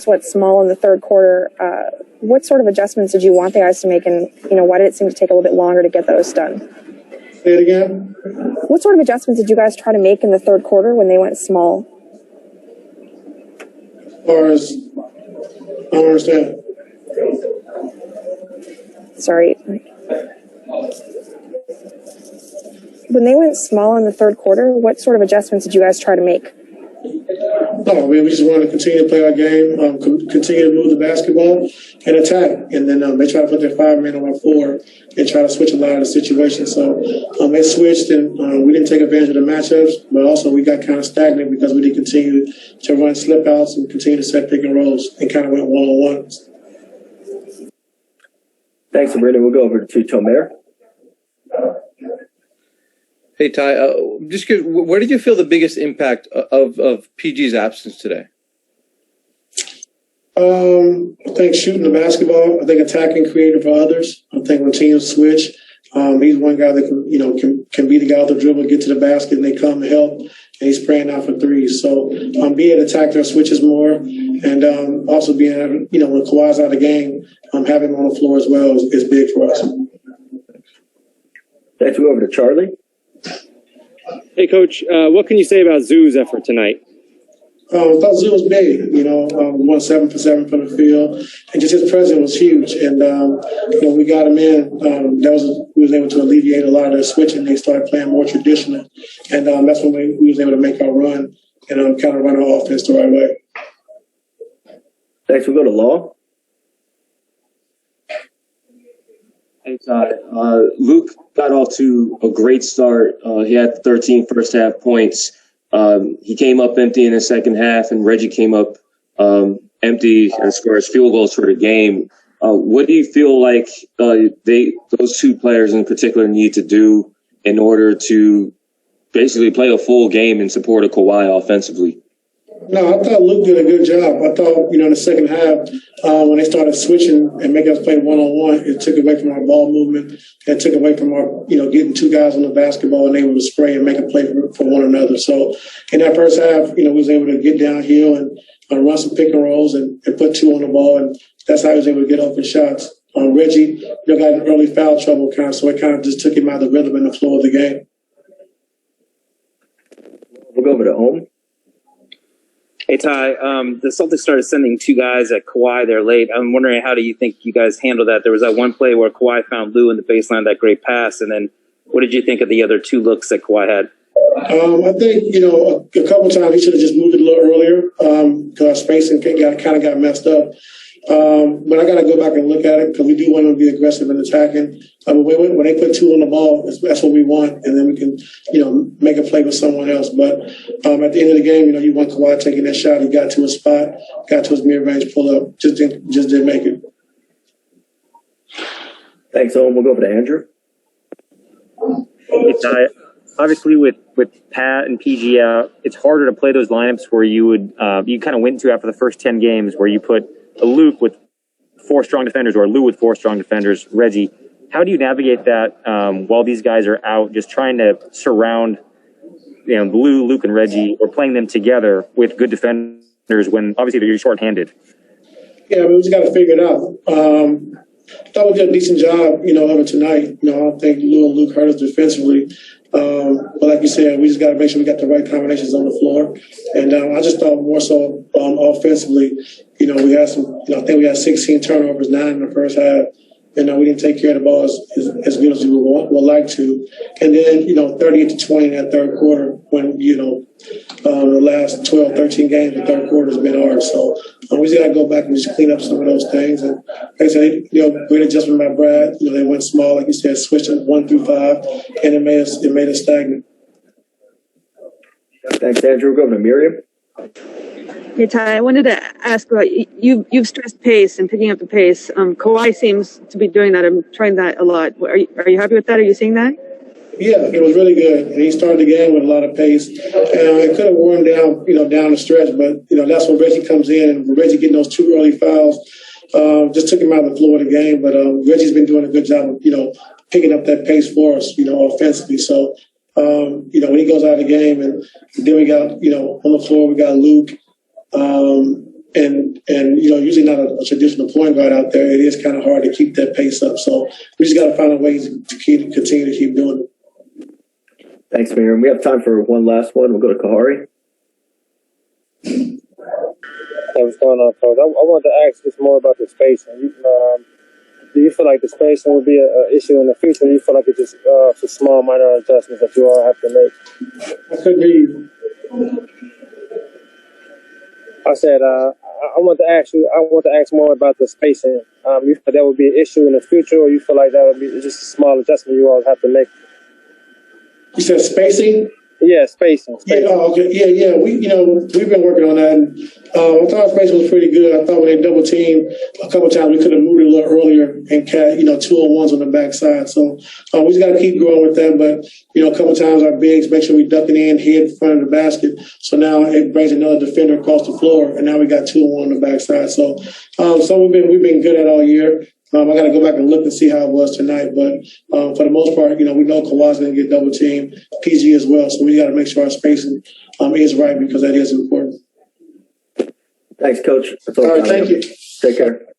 Celtics went small in the third quarter, what sort of adjustments did you want the guys to make, and why did it seem to take a little bit longer to get those done? Say it again. What sort of adjustments did you guys try to make in the third quarter when they went small? As far as, I don't understand. Sorry. When they went small in the third quarter, what sort of adjustments did you guys try to make? No, we just wanted to continue to play our game, continue to move the basketball and attack. And then they try to put their 5 men on our 4 and try to switch a lot of the situations. So they switched, and we didn't take advantage of the matchups, but also we got kind of stagnant because we didn't continue to run slip outs and continue to set pick and rolls and kind of went one-on-ones. Thanks, Sabrina. We'll go over to Tomer. Hey, Ty, just curious, where did you feel the biggest impact of PG's absence today? I think shooting the basketball. I think attacking creative for others. I think when teams switch, he's one guy that can be the guy with the dribble, get to the basket, and they come and help. And he's spraying out for threes. So being an attacker switches more, and also being when Kawhi's out of the game, having him on the floor as well is big for us. Thanks. We'll go over to Charlie. Hey, Coach, what can you say about Zoo's effort tonight? I thought Zoo was big, won 7 for 7 from the field, and just his presence was huge. And we got him in. We was able to alleviate a lot of their switching. They started playing more traditional, and that's when we was able to make our run and kind of run our offense the right way. Thanks. We'll go to Law. Hey, Ty. Luke got off to a great start. He had 13 first-half points. He came up empty in the second half, and Reggie came up empty as far as field goals for the game. What do you feel like those two players in particular need to do in order to basically play a full game and support a Kawhi offensively? No, I thought Luke did a good job. I thought, in the second half, when they started switching and making us play one-on-one, it took away from our ball movement. It took away from our, getting two guys on the basketball and able to spray and make a play for one another. So in that first half, we was able to get downhill and run some pick and rolls and put 2 on the ball, and that's how he was able to get open shots. Reggie got in early foul trouble, so it kind of just took him out of the rhythm and the flow of the game. We'll go over to Ohm. Hey, Ty, the Celtics started sending 2 guys at Kawhi there late. I'm wondering, how do you think you guys handled that? There was that one play where Kawhi found Lou in the baseline, that great pass. And then what did you think of the other 2 looks that Kawhi had? I think, a couple of times he should have just moved it a little earlier because our spacing kind of got messed up. But I got to go back and look at it because we do want to be aggressive in attacking. When they put 2 on the ball, that's what we want, and then we can, make a play with someone else. But at the end of the game, you want Kawhi taking that shot. He got to his spot, got to his mid-range pull-up, just didn't make it. Thanks, Owen. We'll go over to Andrew. Hey, Ty. Obviously, with Pat and PG out, it's harder to play those lineups where you would you kind of went to after the first 10 games where you put a Luke with 4 strong defenders or a Lou with 4 strong defenders, Reggie. How do you navigate that while these guys are out, just trying to surround Lou, Luke, and Reggie, or playing them together with good defenders when obviously they're shorthanded? Yeah, we just got to figure it out. I thought we did a decent job, of it tonight. I don't think Lou and Luke hurt us defensively. But like you said, we just got to make sure we got the right combinations on the floor. And I just thought more so offensively, we had I think we had 16 turnovers, 9 in the first half. We didn't take care of the ball as good as we would like to. And then, 38-20 in that third quarter when, the last 12, 13 games, the third quarter has been hard. So we just got to go back and just clean up some of those things. And like I said, great adjustment by Brad. They went small, like you said, switched it 1 through 5, and it made us stagnant. Thanks, Andrew. We'll go over to Miriam. Hey, Ty, I wanted to ask about you've stressed pace and picking up the pace. Kawhi seems to be doing that. I'm trying that a lot. Are you happy with that? Are you seeing that? Yeah, it was really good. And he started the game with a lot of pace. It could have worn down, down the stretch, but, that's when Reggie comes in. And Reggie getting those 2 early fouls just took him out of the flow of the game. But Reggie's been doing a good job of, picking up that pace for us, offensively. So, when he goes out of the game, and then we got, on the floor, we got Luke. usually not a traditional point guard out there, it is kind of hard to keep that pace up. So we just got to find a way to continue to keep doing it. Thanks, Miriam. We have time for one last one. We'll go to Kahari. Hey, what's going on, Coach? I wanted to ask just more about the spacing. Do you feel like the spacing will be an issue in the future? Or do you feel like it's just some small minor adjustments that you all have to make? I couldn't hear you. I said I want to ask more about the spacing. You feel that would be an issue in the future, or you feel like that would be just a small adjustment you all have to make? You said spacing? Yeah, spacing. Yeah, okay. Yeah. We've been working on that. And, I thought spacing was pretty good. I thought when they double teamed a couple of times, we could have moved it a little earlier and cat, 2-on-1s on the backside. So we just got to keep going with that. But a couple of times our bigs make sure we ducking in, head in front of the basket. So now it brings another defender across the floor, and now we got 2-on-1 on the backside. So we've been good at all year. I got to go back and look and see how it was tonight. But for the most part, we know Kawhi's going to get double teamed, PG as well. So we got to make sure our spacing is right because that is important. Thanks, Coach. That's all right, thank you. Take care.